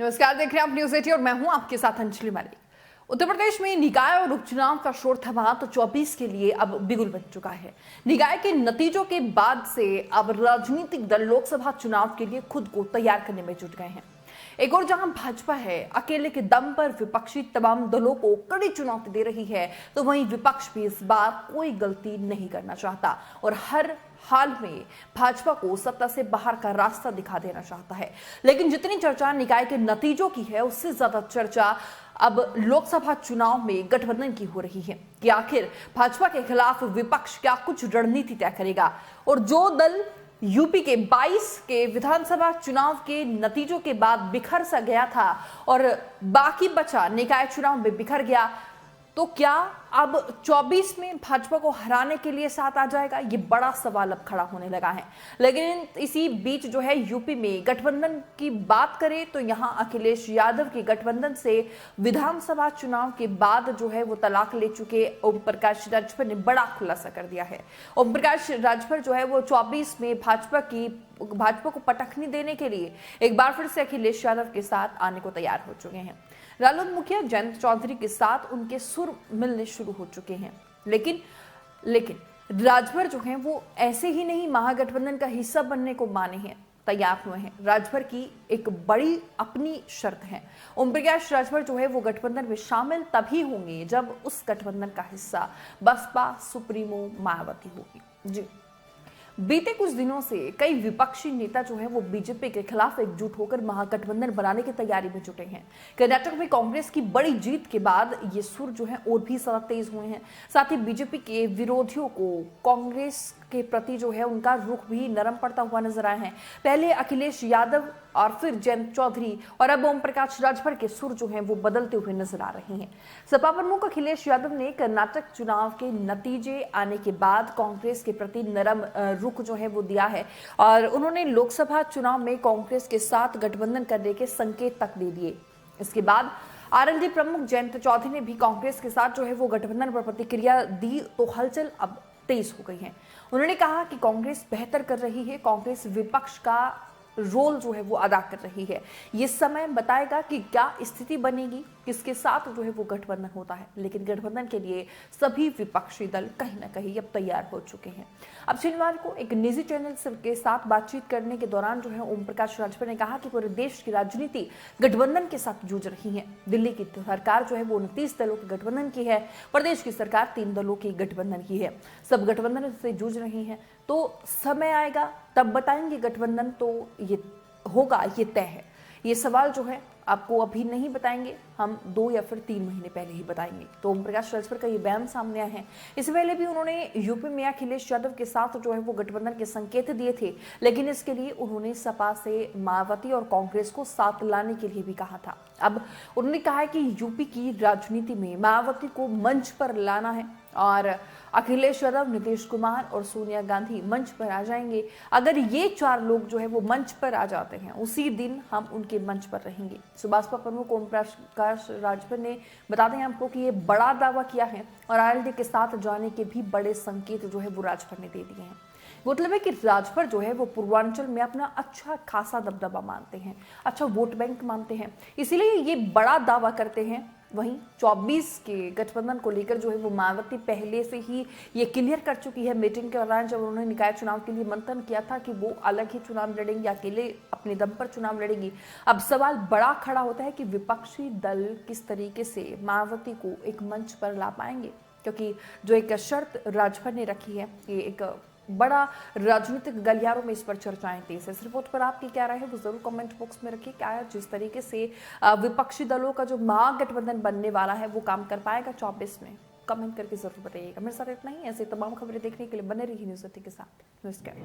नमस्कार, देख रहे हैं आप न्यूज 18 और मैं हूं आपके साथ अंजलि मलिक। उत्तर प्रदेश में निकाय और उपचुनाव का शोर थमा तो 24 के लिए अब बिगुल बन चुका है। निकाय के नतीजों के बाद से अब राजनीतिक दल लोकसभा चुनाव के लिए खुद को तैयार करने में जुट गए हैं। एक और जहां भाजपा है अकेले के दम पर विपक्षी तमाम दलों को कड़ी चुनौती दे रही है, तो वहीं विपक्ष भी इस बार कोई गलती नहीं करना चाहता और हर हाल में भाजपा को सत्ता से बाहर का रास्ता दिखा देना चाहता है। लेकिन जितनी चर्चा निकाय के नतीजों की है, उससे ज्यादा चर्चा अब लोकसभा चुनाव में गठबंधन की हो रही है कि आखिर भाजपा के खिलाफ विपक्ष क्या कुछ रणनीति तय करेगा। और जो दल यूपी के 22 के विधानसभा चुनाव के नतीजों के बाद बिखर सा गया था और बाकी बचा निकाय चुनाव में बिखर गया, तो क्या अब 24 में भाजपा को हराने के लिए साथ आ जाएगा? ये बड़ा सवाल अब खड़ा होने लगा है। लेकिन इसी बीच जो है यूपी में गठबंधन की बात करें तो यहां अखिलेश यादव के गठबंधन से विधानसभा चुनाव के बाद जो है वो तलाक ले चुके ओम प्रकाश राजभर ने बड़ा खुलासा कर दिया है। ओम प्रकाश राजभर जो है वो 24 में भाजपा को पटखनी देने के लिए एक बार फिर से अखिलेश यादव के साथ आने को तैयार हो चुके हैं। रालोद मुखिया जयंत चौधरी के साथ उनके सुर मिलने शुरू हो चुके हैं। लेकिन राजभर जो हैं वो ऐसे ही नहीं महागठबंधन का हिस्सा बनने को माने हैं, तैयार हुए हैं। राजभर की एक बड़ी अपनी शर्त है। ओम प्रकाश राजभर जो है वो गठबंधन में शामिल तभी होंगे जब उस गठबंधन का हिस्सा बसपा सुप्रीमो मायावती होगी। जी, बीते कुछ दिनों से कई विपक्षी नेता जो है वो बीजेपी के खिलाफ एकजुट होकर महागठबंधन बनाने की तैयारी में जुटे हैं। कर्नाटक में कांग्रेस की बड़ी जीत के बाद ये सुर जो है और भी ज्यादा तेज हुए हैं। साथ ही बीजेपी के विरोधियों को कांग्रेस के प्रति जो है उनका रुख भी नरम पड़ता हुआ नजर आए हैं। पहले अखिलेश यादव और फिर जयंत चौधरी और अब ओम प्रकाश राजभर के सुर जो हैं वो बदलते हुए नजर आ रहे हैं। सपा प्रमुख अखिलेश यादव ने कर्नाटक चुनाव के नतीजे आने के बाद कांग्रेस के प्रति नरम रुख जो है वो दिया है और उन्होंने लोकसभा चुनाव में कांग्रेस के साथ गठबंधन करने के संकेत तक दे दिए। इसके बाद आरएलडी प्रमुख जयंत चौधरी ने भी कांग्रेस के साथ जो है वो गठबंधन पर प्रतिक्रिया दी, तो हलचल अब तेज हो गई है। उन्होंने कहा कि कांग्रेस बेहतर कर रही है, कांग्रेस विपक्ष का रोल जो है वो अदा कर रही है। ये समय बताएगा कि क्या स्थिति बनेगी, किसके साथ जो है वो गठबंधन होता है। लेकिन गठबंधन के लिए सभी विपक्षी दल कहीं ना कहीं अब तैयार हो चुके हैं। अब शनिवार को एक निजी चैनल के साथ बातचीत करने के दौरान जो है ओम प्रकाश राजभर ने कहा कि पूरे देश की राजनीति गठबंधन के साथ जूझ रही है। दिल्ली की सरकार जो है वो 29 दलों के गठबंधन की है, प्रदेश की सरकार 3 दलों की गठबंधन की है। सब गठबंधन से जूझ रही है, तो समय आएगा तब बताएंगे गठबंधन तो ये होगा, ये तय है। ये सवाल जो है आपको अभी नहीं बताएंगे, हम 2 या फिर 3 महीने पहले ही बताएंगे। तो ओम प्रकाश राजभर का ये बयान सामने आया है। इससे पहले भी उन्होंने यूपी में अखिलेश यादव के साथ जो है वो गठबंधन के संकेत दिए थे, लेकिन इसके लिए उन्होंने सपा से मायावती और कांग्रेस को साथ लाने के लिए भी कहा था। अब उन्होंने कहा है कि यूपी की राजनीति में मायावती को मंच पर लाना है और अखिलेश यादव, नीतीश कुमार और सोनिया गांधी मंच पर आ जाएंगे। अगर ये 4 लोग जो है वो मंच पर आ जाते हैं, उसी दिन हम उनके मंच पर रहेंगे। सुभाषपा प्रमुख ओम प्रकाश राजभर ने बता दें आपको कि ये बड़ा दावा किया है और आरएलडी के साथ जाने के भी बड़े संकेत जो है वो राजभर ने दे दिए हैं। मतलब है कि राजभर जो है वो पूर्वांचल में अपना अच्छा खासा दबदबा मानते हैं, अच्छा वोट बैंक मानते हैं, इसीलिए ये बड़ा दावा करते हैं। वहीं 24 के गठबंधन को लेकर जो है वो मायावती पहले से ही ये क्लियर कर चुकी है मीटिंग के दौरान, जब उन्होंने निकाय चुनाव के लिए मंथन किया था कि वो अलग ही चुनाव लड़ेंगी, अकेले अपने दम पर चुनाव लड़ेंगी। अब सवाल बड़ा खड़ा होता है कि विपक्षी दल किस तरीके से मायावती को एक मंच पर ला पाएंगे, क्योंकि जो एक शर्त राजभर ने रखी है, ये एक बड़ा राजनीतिक गलियारों में इस पर चर्चाएं तेज है। इस रिपोर्ट पर आपकी क्या राय है वो जरूर कमेंट बॉक्स में रखिए। क्या है जिस तरीके से विपक्षी दलों का जो महागठबंधन बनने वाला है वो काम कर पाएगा 24 में? कमेंट करके जरूर बताइएगा। मेरे साथ इतना ही, ऐसे तमाम खबरें देखने के लिए बने रहिए न्यूज़ 18 के साथ। नमस्कार।